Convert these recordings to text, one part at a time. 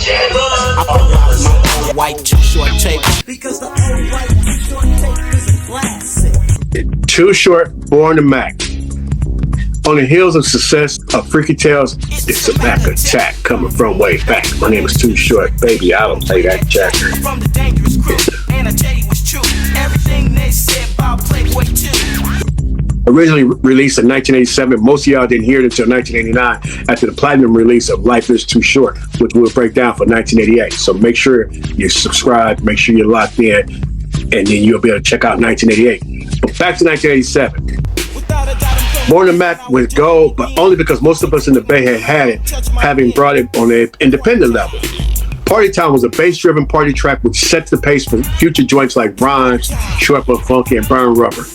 I pull out my old white too short tape because the old white too short tape is a classic. Too Short, Born to Mack. On the heels of success of Freaky Tales, it's a Mack attack coming from way back. My name is Too Short, baby. I don't play that jack. From the dangerous crew, and I tell you it's true. Everything they said about Playboy too. Originally released in 1987, most of y'all didn't hear it until 1989 after the platinum release of Life is Too Short, which we'll break down for 1988. So make sure you subscribe, make sure you're locked in, and then you'll be able to check out 1988. But back to 1987. Born to Mack with gold, but only because most of us in the Bay had it, having brought it on an independent level. Partytime was a bass-driven party track which sets the pace for future joints like Rhymes, Short But Funky, and Burn Rubber.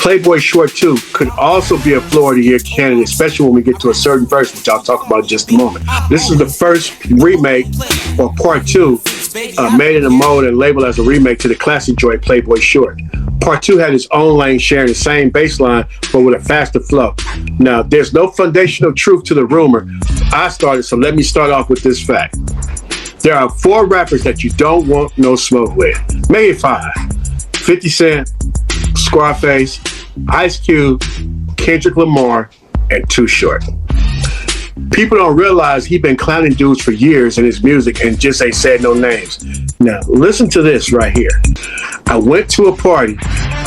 Playboy Short 2 could also be a Florida Year candidate, especially when we get to a certain verse, which I'll talk about in just a moment. This is the first remake, or part 2, made in a mode and labeled as a remake to the classic joint Playboy Short. Part 2 had its own lane sharing the same bass line, but with a faster flow. Now, there's no foundational truth to the rumor I started, so let me start off with this fact. There are 4 rappers that you don't want no smoke with. Maybe 5. 50 Cent, Scarface, Ice Cube, Kendrick Lamar, and Too Short. People don't realize he's been clowning dudes for years in his music and just ain't said no names. Now, listen to this right here. I went to a party.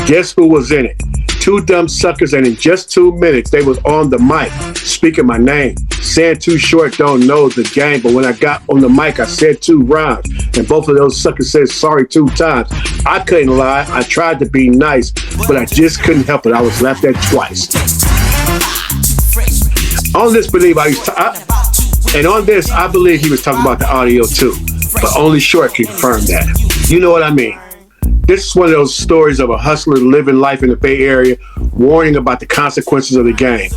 Guess who was in it? 2 dumb suckers, and in just 2 minutes, they was on the mic, speaking my name, saying Too Short don't know the game, but when I got on the mic, I said 2 rhymes, and both of those suckers said sorry 2 times. I couldn't lie. I tried to be nice, but I just couldn't help it. I was laughed at twice. On this, I believe he was talking about the audio too, but only Short can confirm that. You know what I mean? This is one of those stories of a hustler living life in the Bay Area, warning about the consequences of the game.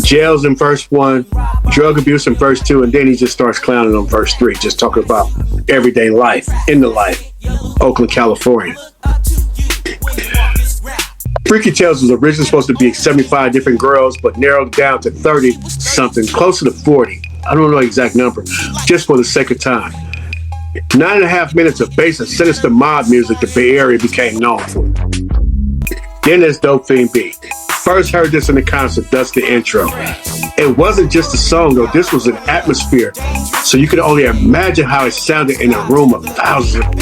Jails in verse 1, drug abuse in verse 2, and then he just starts clowning on verse 3, just talking about everyday life, in the life, Oakland, California. Freaky Tales was originally supposed to be 75 different girls, but narrowed down to 30 something, closer to 40. I don't know the exact number, just for the sake of time. 9.5 minutes of bass and sinister mob music the Bay Area became known for. Then there's Dope Fiend B. First heard this in the concert, that's the intro. It wasn't just a song though, this was an atmosphere, so you could only imagine how it sounded in a room of thousands of